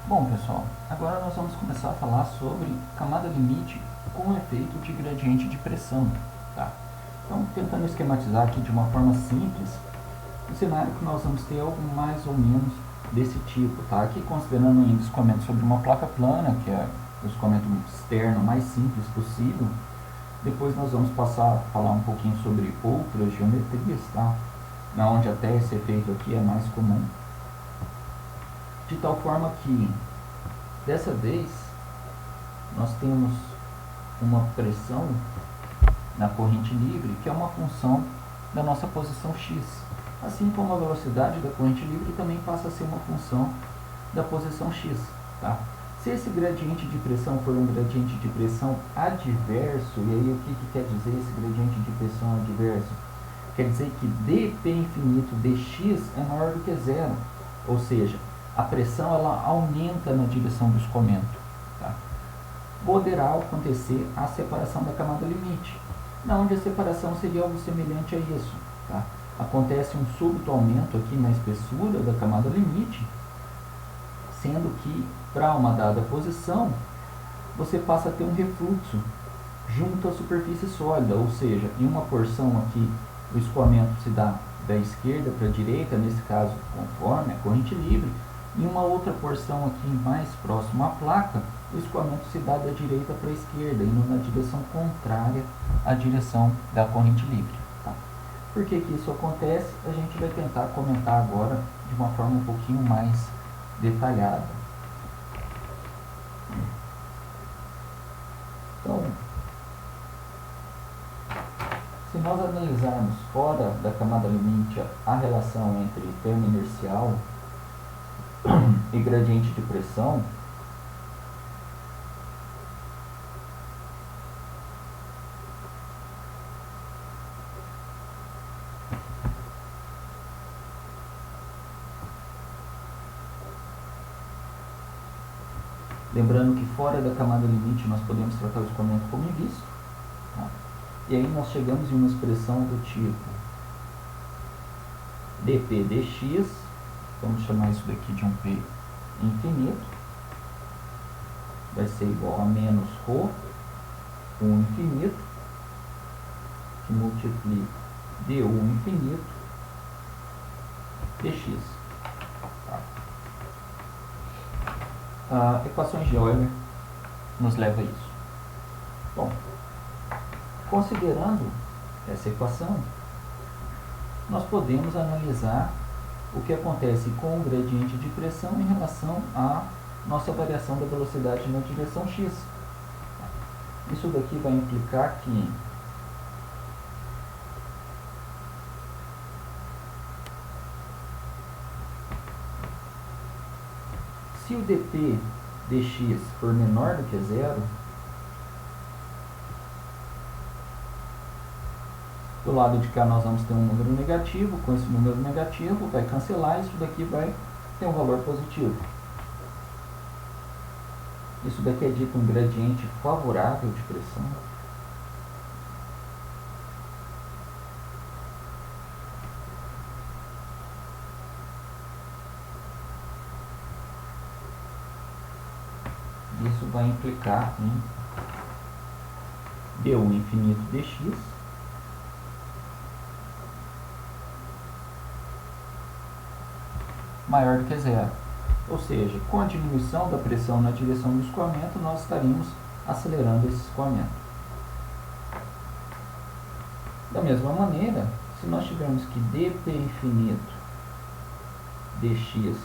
Bom, pessoal, agora nós vamos começar a falar sobre camada limite com efeito de gradiente de pressão, tá? Então, tentando esquematizar aqui de uma forma simples, o cenário que nós vamos ter é algo mais ou menos desse tipo, tá? Aqui considerando ainda o escoamento sobre uma placa plana, que é o escoamento externo mais simples possível. Depois nós vamos passar a falar um pouquinho sobre outras geometrias, tá? Onde até esse efeito aqui é mais comum. De tal forma que, dessa vez, nós temos uma pressão na corrente livre, que é uma função da nossa posição x. Assim como a velocidade da corrente livre também passa a ser uma função da posição x. Tá? Se esse gradiente de pressão for um gradiente de pressão adverso, e aí o que quer dizer esse gradiente de pressão adverso? Quer dizer que dp infinito dx é maior do que zero, ou seja, a pressão ela aumenta na direção do escoamento. Tá? Poderá acontecer a separação da camada limite, onde a separação seria algo semelhante a isso. Tá? Acontece um súbito aumento aqui na espessura da camada limite, sendo que para uma dada posição você passa a ter um refluxo junto à superfície sólida, ou seja, em uma porção aqui o escoamento se dá da esquerda para a direita, nesse caso conforme a corrente livre. Em uma outra porção aqui mais próxima à placa, o escoamento se dá da direita para a esquerda, indo na direção contrária à direção da corrente livre. Tá? Por que isso acontece? A gente vai tentar comentar agora de uma forma um pouquinho mais detalhada. Então, se nós analisarmos fora da camada limite a relação entre termo inercial e gradiente de pressão, lembrando que fora da camada limite nós podemos tratar o escoamento como invisto, tá? E aí nós chegamos em uma expressão do tipo dp dx, vamos chamar isso daqui de um P infinito, vai ser igual a menos ρ, infinito, que multiplica du infinito dx. Equações de Euler nos leva a isso. Bom, considerando essa equação, nós podemos analisar o que acontece com o gradiente de pressão em relação à nossa variação da velocidade na direção x. Isso daqui vai implicar que se o dp dx for menor do que zero, do lado de cá nós vamos ter um número negativo, com esse número negativo vai cancelar, isso daqui vai ter um valor positivo. Isso daqui é dito um gradiente favorável de pressão. Isso vai implicar em du infinito dx maior do que zero. Ou seja, com a diminuição da pressão na direção do escoamento, nós estaríamos acelerando esse escoamento. Da mesma maneira, se nós tivermos que dp infinito dx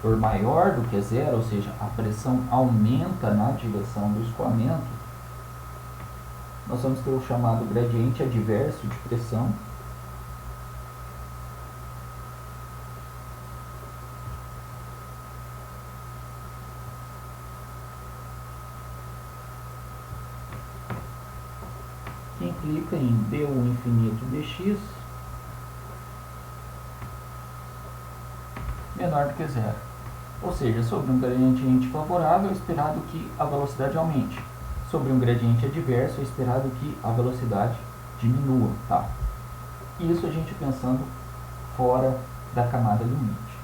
for maior do que zero, ou seja, a pressão aumenta na direção do escoamento, nós vamos ter o chamado gradiente adverso de pressão, que implica em du infinito dx menor do que zero. Ou seja, sobre um gradiente favorável é esperado que a velocidade aumente. Sobre um gradiente adverso é esperado que a velocidade diminua. Tá? Isso a gente pensando fora da camada limite.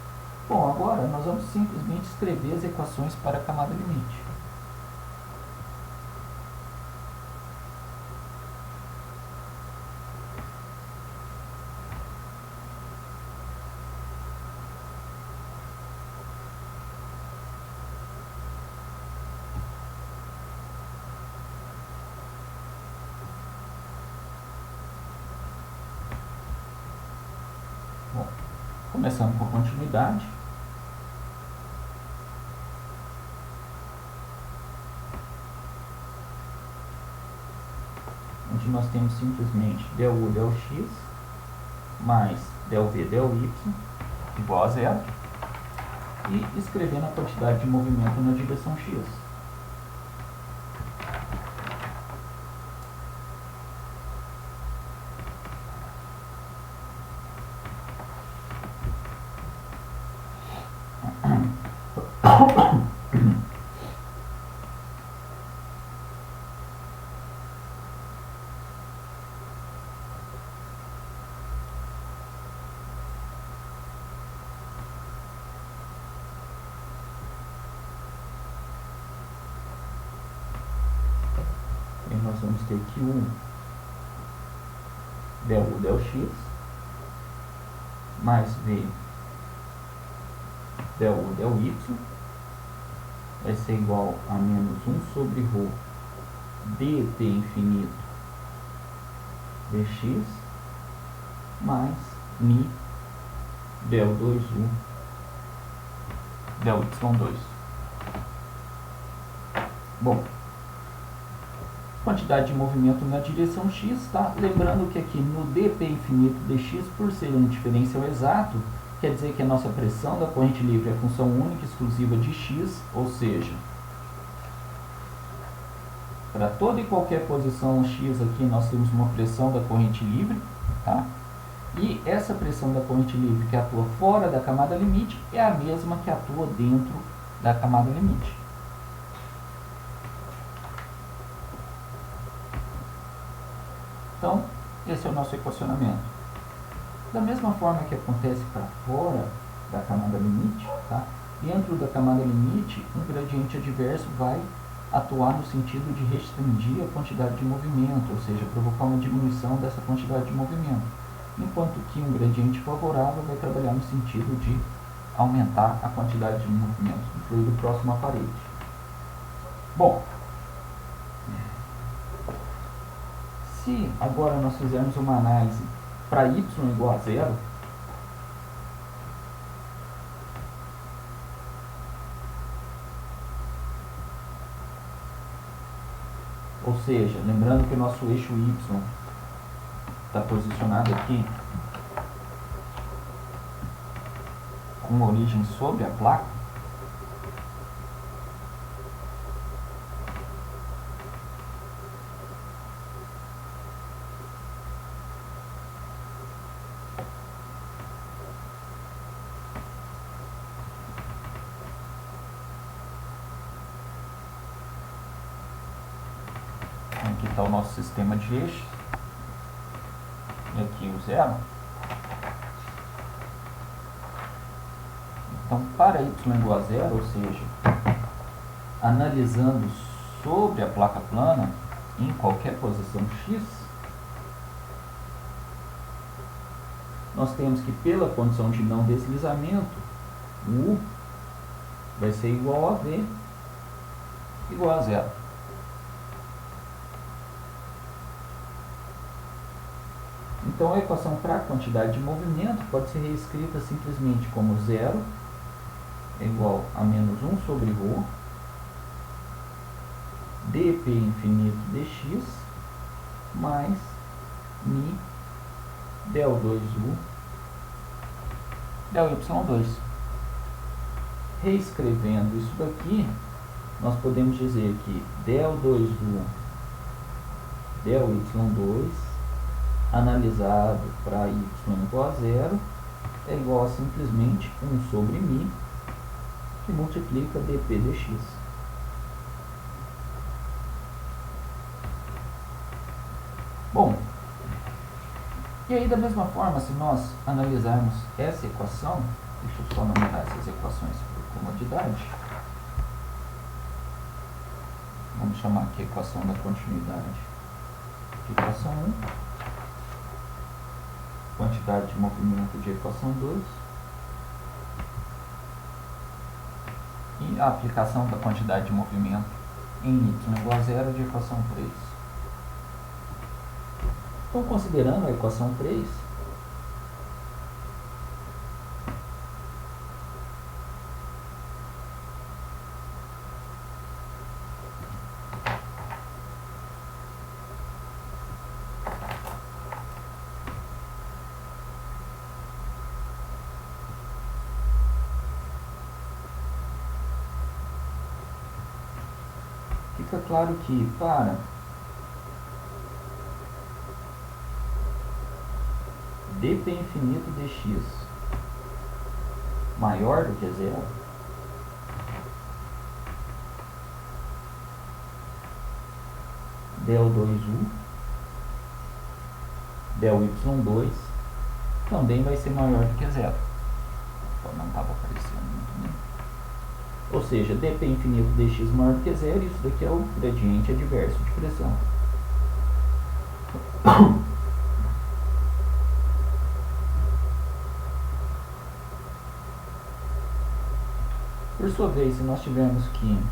Bom, agora nós vamos simplesmente escrever as equações para a camada limite. Bom, começando com a continuidade. Onde nós temos simplesmente del U, del X, mais del V, del Y, igual a zero. E escrevendo a quantidade de movimento na direção X. E nós vamos ter que U del U, del X, mais V del U, del Y, vai ser igual a menos 1 sobre ρ dt infinito dx, mais mi del 2U del Y2. Bom, quantidade de movimento na direção x, tá? Lembrando que aqui no dp infinito dx, por ser um diferencial exato, quer dizer que a nossa pressão da corrente livre é função única e exclusiva de x, ou seja, para toda e qualquer posição x aqui nós temos uma pressão da corrente livre, tá? E essa pressão da corrente livre que atua fora da camada limite é a mesma que atua dentro da camada limite. Então, esse é o nosso equacionamento. Da mesma forma que acontece para fora da camada limite, tá? Dentro da camada limite, um gradiente adverso vai atuar no sentido de restringir a quantidade de movimento, ou seja, provocar uma diminuição dessa quantidade de movimento. Enquanto que um gradiente favorável vai trabalhar no sentido de aumentar a quantidade de movimento do fluido próximo à parede. Bom, se agora nós fizermos uma análise para y igual a zero, ou seja, lembrando que o nosso eixo y está posicionado aqui com origem sobre a placa, aqui está o nosso sistema de eixos, e aqui o zero. Então, para y igual a zero, ou seja, analisando sobre a placa plana, em qualquer posição x, nós temos que, pela condição de não deslizamento, o U vai ser igual a V igual a zero. Então, a equação para a quantidade de movimento pode ser reescrita simplesmente como zero é igual a menos 1 sobre ρ dp infinito dx mais mi del 2u del y2. Reescrevendo isso daqui, nós podemos dizer que del 2u del y2 analisado para y igual a zero é igual a simplesmente 1 sobre mi, que multiplica dp dx. Bom, e aí da mesma forma, se nós analisarmos essa equação, Deixa eu só numerar essas equações por comodidade. Vamos chamar aqui a equação da continuidade de equação 1, quantidade de movimento de equação 2 e a aplicação da quantidade de movimento em y igual a zero de equação 3. Então, considerando a equação 3, fica claro que para dp infinito dx maior do que zero, del 2u, del y2 também vai ser maior do que zero. Não estava aparecendo muito bem. Ou seja, dp infinito dx maior do que zero, isso daqui é o gradiente adverso de pressão. Por sua vez, se nós tivermos que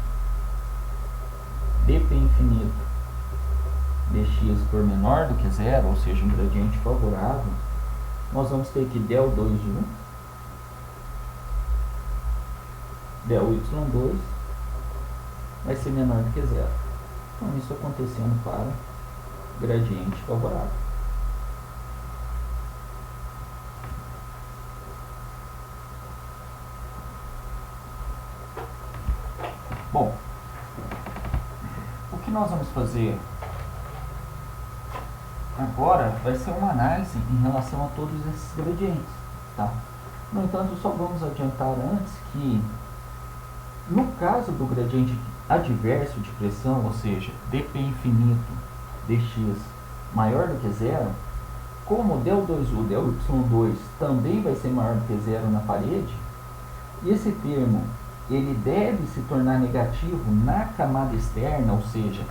dp infinito dx for menor do que zero, ou seja, um gradiente favorável, nós vamos ter que del 2u, del y2 vai ser menor do que zero. Então, isso acontecendo para gradiente favorável. Bom, o que nós vamos fazer agora vai ser uma análise em relação a todos esses gradientes, tá? No entanto, só vamos adiantar antes que, no caso do gradiente adverso de pressão, ou seja, dp infinito dx maior do que zero, como del 2u, del y2 também vai ser maior do que zero na parede, esse termo ele deve se tornar negativo na camada externa, ou seja,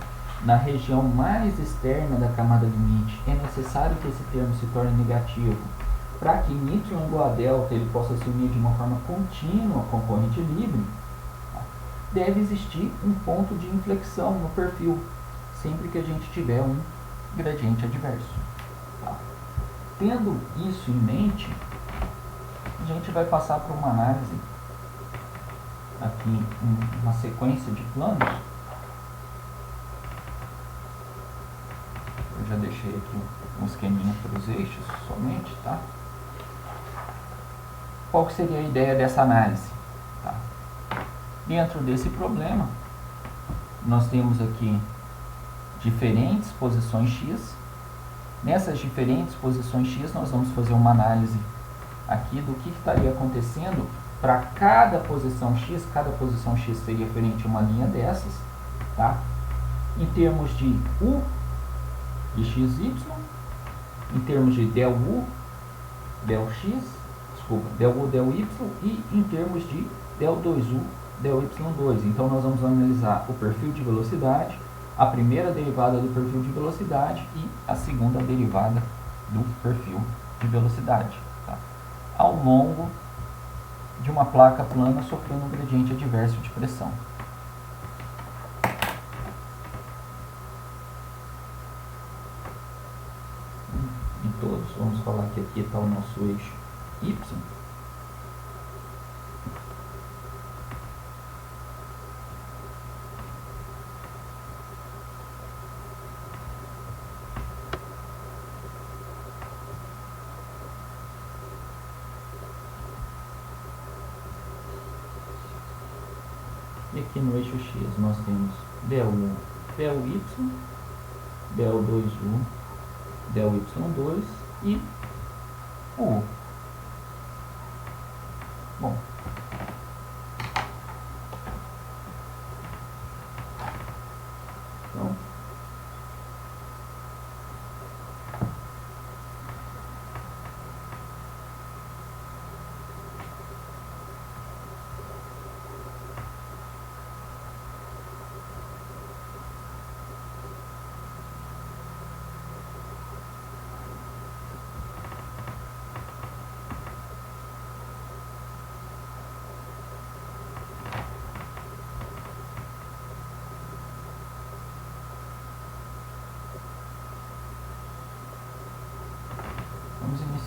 na região mais externa da camada limite. É necessário que esse termo se torne negativo para que em y igual a delta ele possa se unir de uma forma contínua com a corrente livre. Deve existir um ponto de inflexão no perfil, sempre que a gente tiver um gradiente adverso. Tá? Tendo isso em mente, a gente vai passar por uma análise aqui em uma sequência de planos. Eu já deixei aqui um esqueminha para os eixos somente, tá? Qual que seria a ideia dessa análise? Tá? Dentro desse problema, nós temos aqui diferentes posições x. Nessas diferentes posições x, nós vamos fazer uma análise aqui do que estaria acontecendo para cada posição x. Cada posição x seria referente a uma linha dessas, tá? Em termos de u de xy, em termos de del u, del x, del u, del y, e em termos de del 2u, del y2. Então, nós vamos analisar o perfil de velocidade, a primeira derivada do perfil de velocidade e a segunda derivada do perfil de velocidade, tá? Ao longo de uma placa plana sofrendo um gradiente adverso de pressão. Em todos, vamos falar que aqui está o nosso eixo y. E aqui no eixo x nós temos del u, del y, del 2u, del y2 e o u. Bom, então,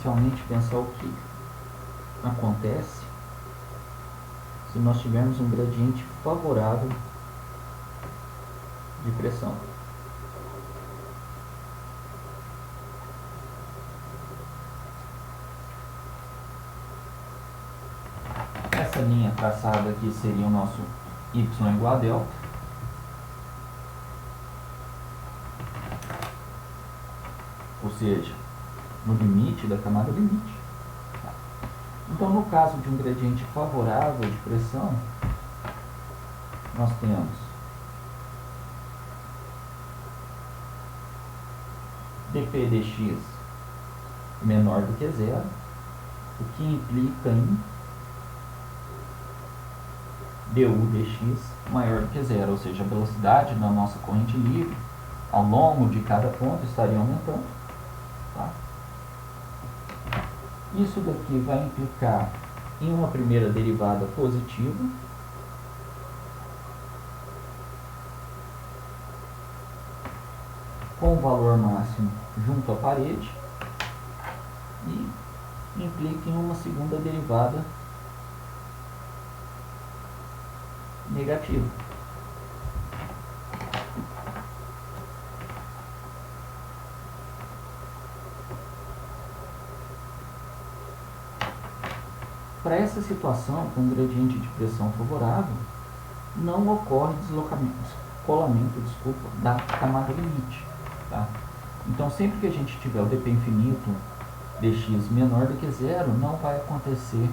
inicialmente pensar o que acontece se nós tivermos um gradiente favorável de pressão. Essa linha traçada aqui seria o nosso y igual a delta. Ou seja, no limite da camada limite. Então, no caso de um gradiente favorável de pressão, nós temos dp dx menor do que zero, o que implica em du dx maior do que zero, ou seja, a velocidade da nossa corrente livre ao longo de cada ponto estaria aumentando. Tá? Isso daqui vai implicar em uma primeira derivada positiva, com o valor máximo junto à parede, e implica em uma segunda derivada negativa. Para essa situação, com gradiente de pressão favorável, não ocorre descolamento da camada limite. Tá? Então, sempre que a gente tiver o dp infinito dx menor do que zero, não vai acontecer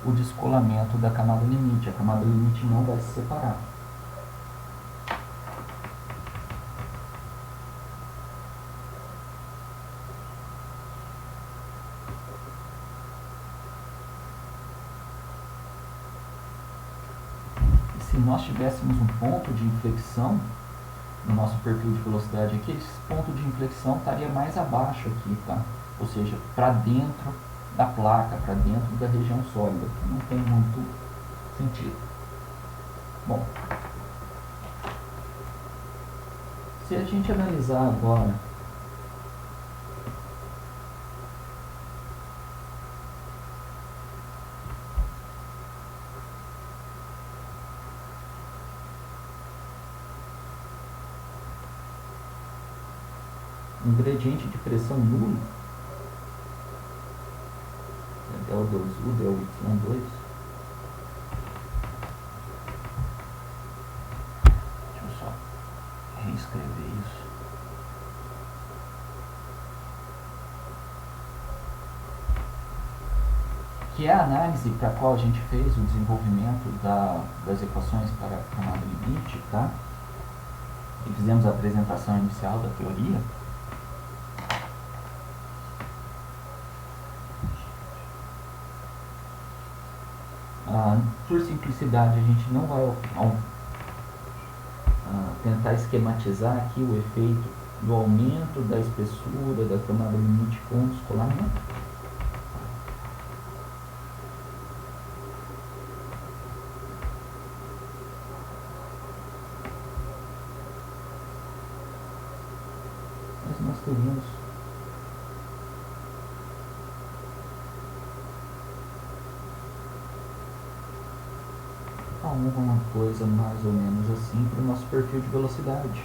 o descolamento da camada limite. A camada limite não vai se separar. Se nós tivéssemos um ponto de inflexão no nosso perfil de velocidade aqui, esse ponto de inflexão estaria mais abaixo aqui, tá? Ou seja, para dentro da placa, para dentro da região sólida, que não tem muito sentido. Bom, se a gente analisar agora um gradiente de pressão nulo, L2U, ΔY2, deixa eu só reescrever isso. Que é a análise para a qual a gente fez o desenvolvimento das equações para a camada limite, tá? E fizemos a apresentação inicial da teoria. Por simplicidade, a gente não vai tentar esquematizar aqui o efeito do aumento da espessura da camada limite com o descolamento. Mas nós teríamos alguma coisa mais ou menos assim para o nosso perfil de velocidade.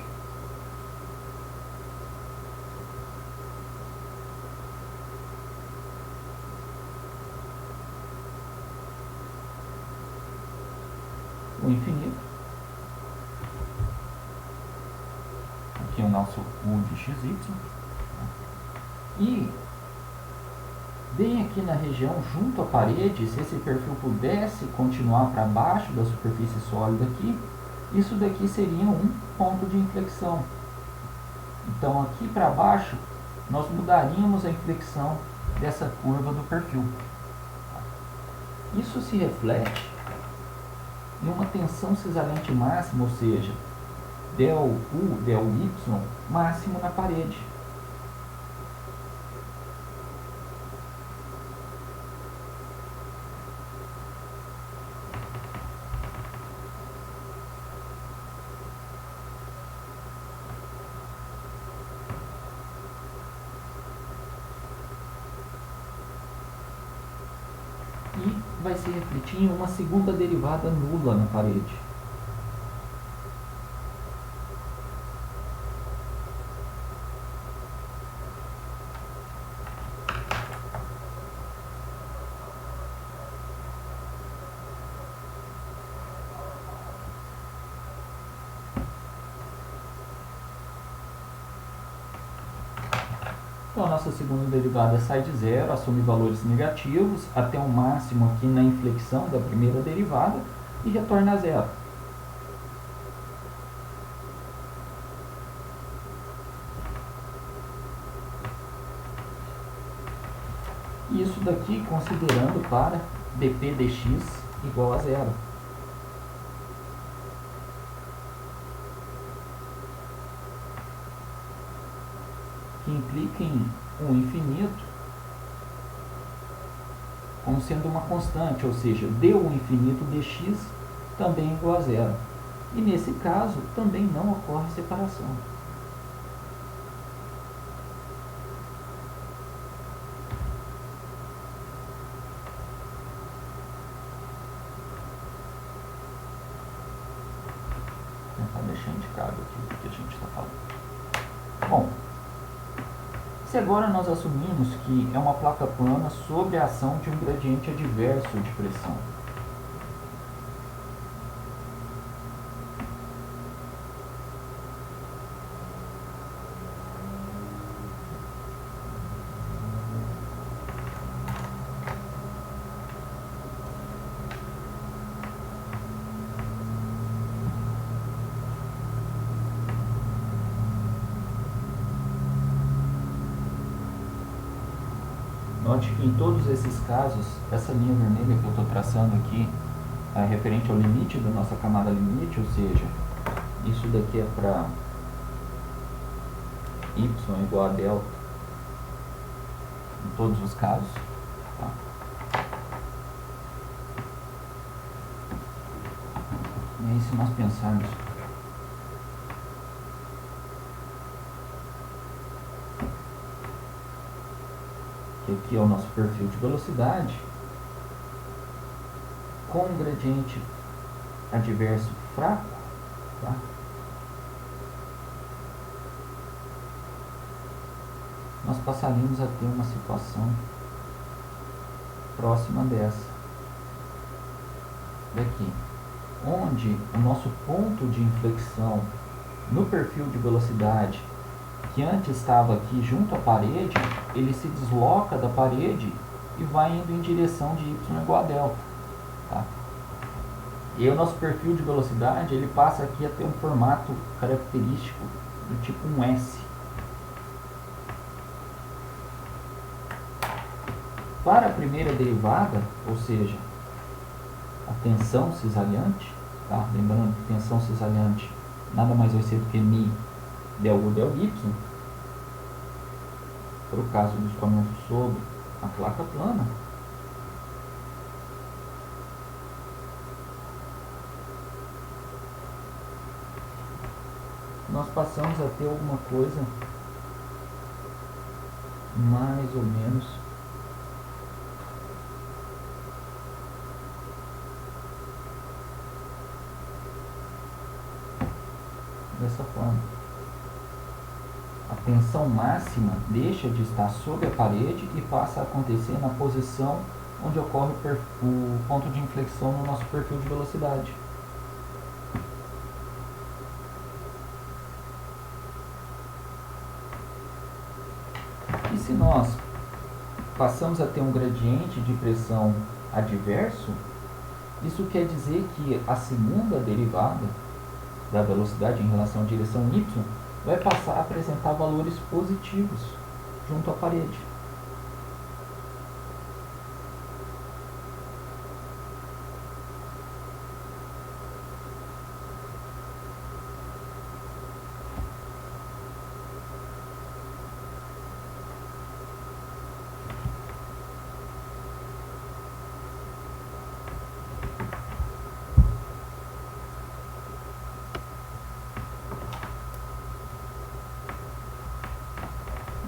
O infinito. Aqui é o nosso U de XY. E bem aqui na região junto à parede, se esse perfil pudesse continuar para baixo da superfície sólida aqui, isso daqui seria um ponto de inflexão. Então aqui para baixo nós mudaríamos a inflexão dessa curva do perfil. Isso se reflete em uma tensão cisalente máxima, ou seja, ΔU, ΔY máximo na parede. vai se refletir em uma segunda derivada nula na parede. Então, a nossa segunda derivada sai de zero, assume valores negativos até o máximo aqui na inflexão da primeira derivada e retorna a zero. Isso daqui considerando para dp dx igual a zero. Que implica em um infinito como sendo uma constante, ou seja, d1 infinito dx também é igual a zero. E nesse caso também não ocorre separação. Vou tentar deixar indicado aqui o que a gente está falando. Bom, se agora nós assumimos que é uma placa plana sob a ação de um gradiente adverso de pressão. Note que em todos esses casos, essa linha vermelha que eu estou traçando aqui é referente ao limite da nossa camada limite, ou seja, isso daqui é para y igual a delta em todos os casos. Tá? E aí, se nós pensarmos que aqui é o nosso perfil de velocidade, com um gradiente adverso fraco, tá? Nós passaríamos a ter uma situação próxima dessa daqui, onde o nosso ponto de inflexão no perfil de velocidade, que antes estava aqui junto à parede, ele se desloca da parede e vai indo em direção de y igual a delta. Tá? E aí o nosso perfil de velocidade ele passa aqui a ter um formato característico do tipo um S. Para a primeira derivada, ou seja, a tensão cisalhante, tá? Lembrando que tensão cisalhante nada mais vai ser do que μ del U del Y, para o caso do escoamento sobre a placa plana, nós passamos a ter alguma coisa mais ou menos dessa forma. A tensão máxima deixa de estar sobre a parede e passa a acontecer na posição onde ocorre o ponto de inflexão no nosso perfil de velocidade. E se nós passamos a ter um gradiente de pressão adverso, isso quer dizer que a segunda derivada da velocidade em relação à direção y vai passar a apresentar valores positivos junto à parede.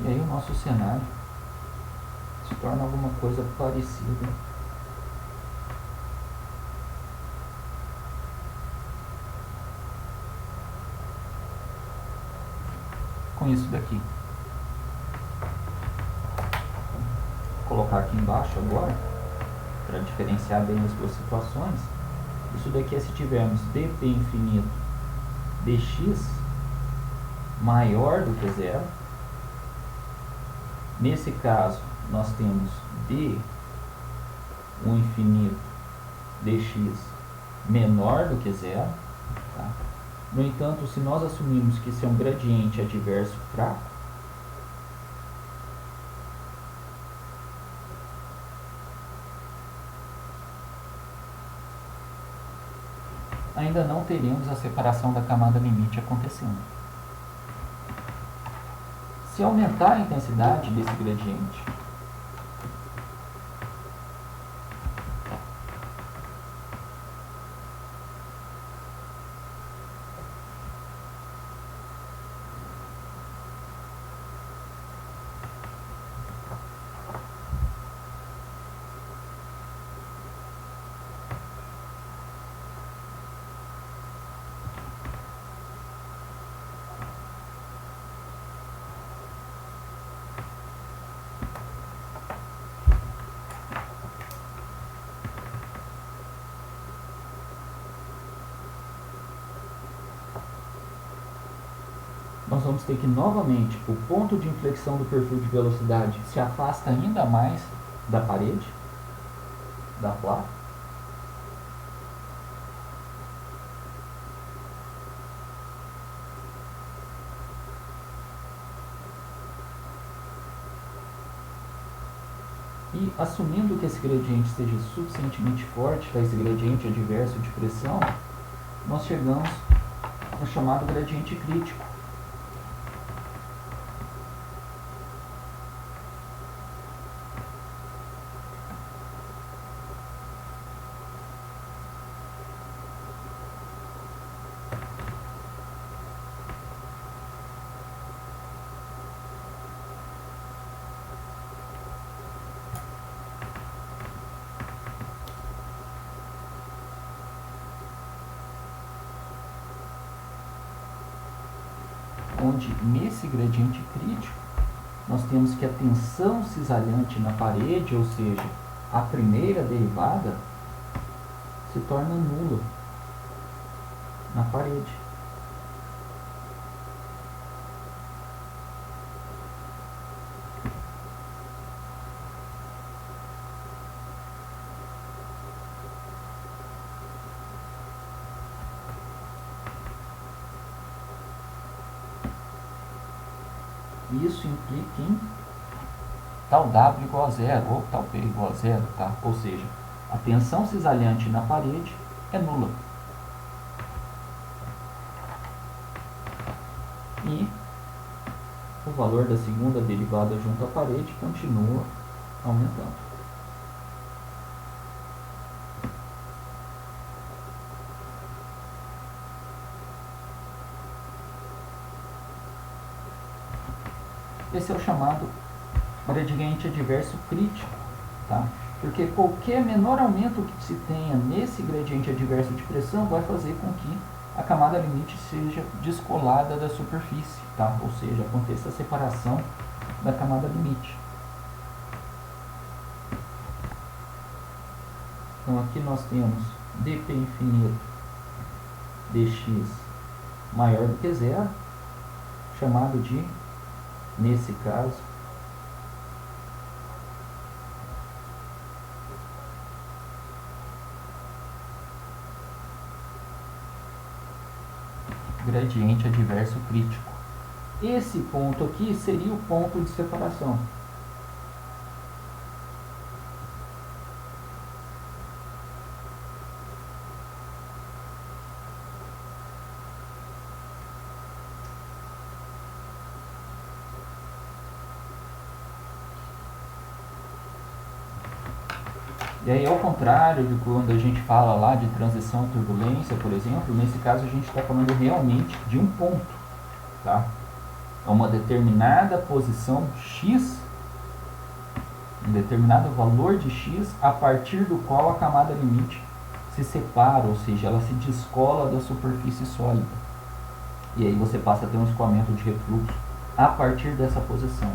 E aí o nosso cenário se torna alguma coisa parecida com isso daqui? Vou colocar aqui embaixo agora, para diferenciar bem as duas situações. Isso daqui é se tivermos dp infinito dx maior do que zero. Nesse caso, nós temos d o infinito dx menor do que zero. Tá? No entanto, se nós assumirmos que isso é um gradiente adverso fraco, ainda não teremos a separação da camada limite acontecendo. Se aumentar a intensidade desse gradiente, nós vamos ter que novamente o ponto de inflexão do perfil de velocidade se afasta ainda mais da parede, da placa. E assumindo que esse gradiente seja suficientemente forte para esse gradiente adverso de pressão, nós chegamos ao chamado gradiente crítico. Onde nesse gradiente crítico nós temos que a tensão cisalhante na parede, ou seja, a primeira derivada, se torna nula na parede. Isso implica em tal W igual a zero, ou tal P igual a zero, tá? Ou seja, a tensão cisalhante na parede é nula. E o valor da segunda derivada junto à parede continua aumentando. Esse é o chamado gradiente adverso crítico, tá? Porque qualquer menor aumento que se tenha nesse gradiente adverso de pressão vai fazer com que a camada limite seja descolada da superfície, tá? Ou seja, aconteça a separação da camada limite. Então aqui nós temos dp infinito dx maior do que zero, chamado de, nesse caso, gradiente adverso crítico. Esse ponto aqui seria o ponto de separação. E aí, ao contrário de quando a gente fala lá de transição turbulência, por exemplo, nesse caso a gente está falando realmente de um ponto, tá? É uma determinada posição x, um determinado valor de x, a partir do qual a camada limite se separa, ou seja, ela se descola da superfície sólida. E aí você passa a ter um escoamento de refluxo a partir dessa posição.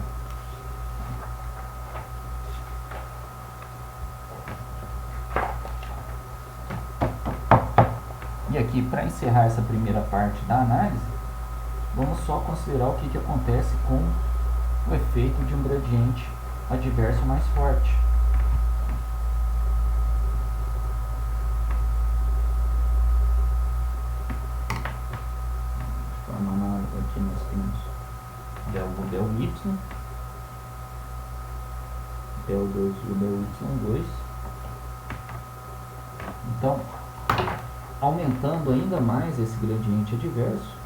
E aqui, para encerrar essa primeira parte da análise, vamos só considerar o que acontece com o efeito de um gradiente adverso mais forte. Aqui nós temos del1, del y, del2 e del y2. Então, aumentando ainda mais esse gradiente adverso,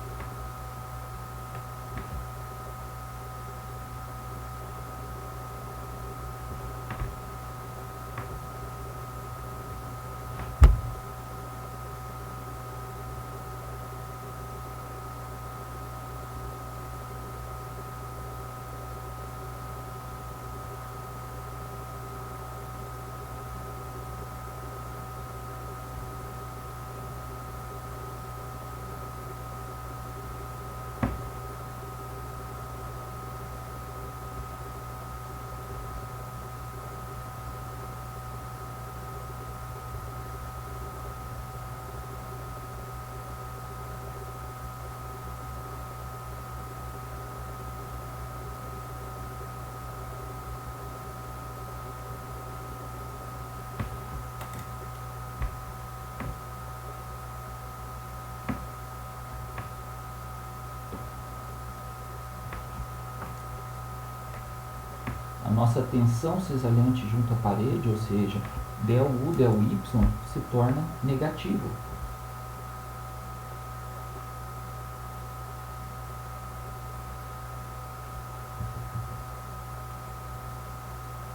a nossa tensão cisalhante junto à parede, ou seja, del U, del Y, se torna negativo.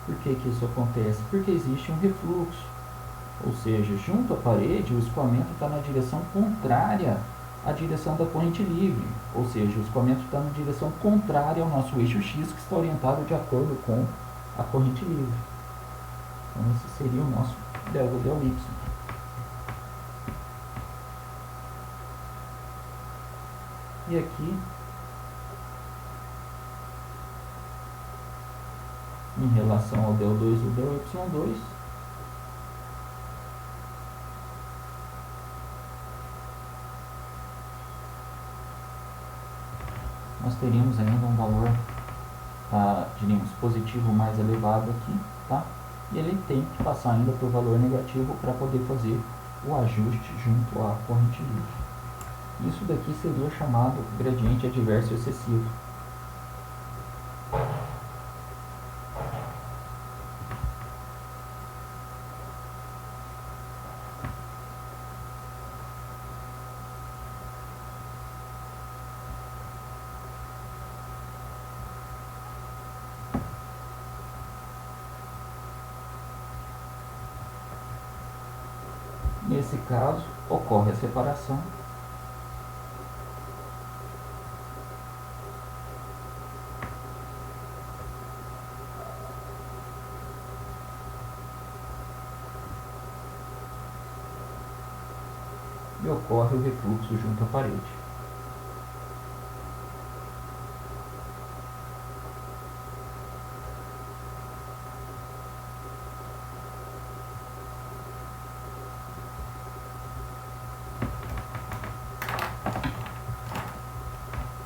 Por que isso acontece? Porque existe um refluxo, ou seja, junto à parede o escoamento está na direção contrária à direção da corrente livre, ou seja, o escoamento está na direção contrária ao nosso eixo X, que está orientado de acordo com a corrente livre. Então esse seria o nosso del U, del Y. E aqui, em relação ao del2 e del Y2, nós teríamos ainda um valor, diríamos, positivo mais elevado aqui, tá? E ele tem que passar ainda para o valor negativo para poder fazer o ajuste junto à corrente livre. Isso daqui seria chamado gradiente adverso excessivo. Nesse caso, ocorre a separação e ocorre o refluxo junto à parede.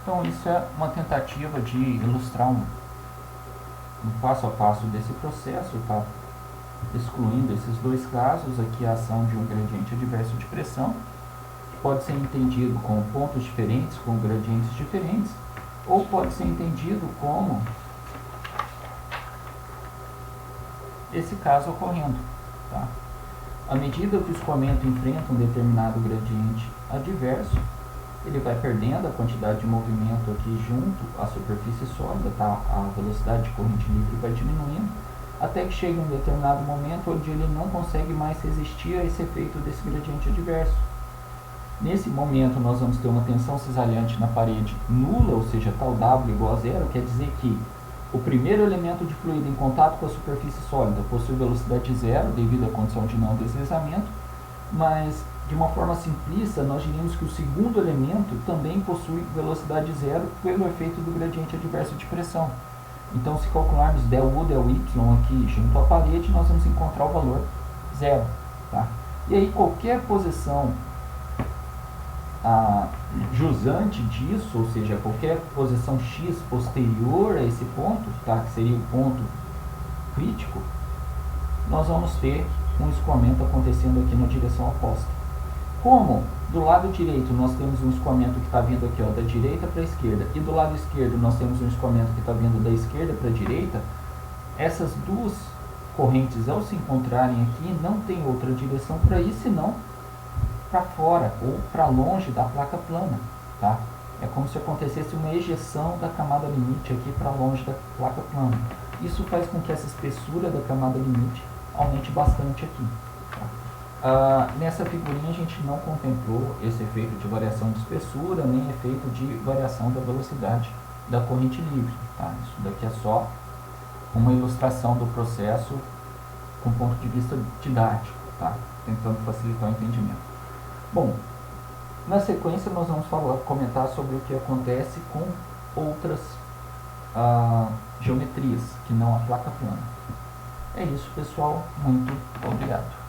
Então isso é uma tentativa de ilustrar um passo a passo desse processo, tá? Excluindo esses dois casos, aqui a ação de um gradiente adverso de pressão, que pode ser entendido com pontos diferentes, com gradientes diferentes, ou pode ser entendido como esse caso ocorrendo, tá? À medida que o escoamento enfrenta um determinado gradiente adverso, ele vai perdendo a quantidade de movimento aqui junto à superfície sólida, tá? A velocidade de corrente livre vai diminuindo, até que chega um determinado momento onde ele não consegue mais resistir a esse efeito desse gradiente adverso. Nesse momento nós vamos ter uma tensão cisalhante na parede nula, ou seja, tal W igual a zero, quer dizer que o primeiro elemento de fluido em contato com a superfície sólida possui velocidade zero devido à condição de não deslizamento, mas de uma forma simplista, nós diríamos que o segundo elemento também possui velocidade zero pelo efeito do gradiente adverso de pressão. Então, se calcularmos ΔU, ΔY aqui junto à parede, nós vamos encontrar o valor zero. Tá? E aí, qualquer posição jusante disso, ou seja, qualquer posição x posterior a esse ponto, tá? Que seria o ponto crítico, nós vamos ter um escoamento acontecendo aqui na direção oposta. Como do lado direito nós temos um escoamento que está vindo aqui, ó, da direita para a esquerda, e do lado esquerdo nós temos um escoamento que está vindo da esquerda para a direita, essas duas correntes, ao se encontrarem aqui, não tem outra direção para ir senão para fora ou para longe da placa plana. Tá? É como se acontecesse uma ejeção da camada limite aqui para longe da placa plana. Isso faz com que essa espessura da camada limite aumente bastante aqui. Nessa figurinha a gente não contemplou esse efeito de variação de espessura, nem efeito de variação da velocidade da corrente livre. Tá? Isso daqui é só uma ilustração do processo com ponto de vista didático, tá? Tentando facilitar o entendimento. Bom, na sequência nós vamos comentar sobre o que acontece com outras geometrias, que não a placa plana. É isso, pessoal. Muito obrigado.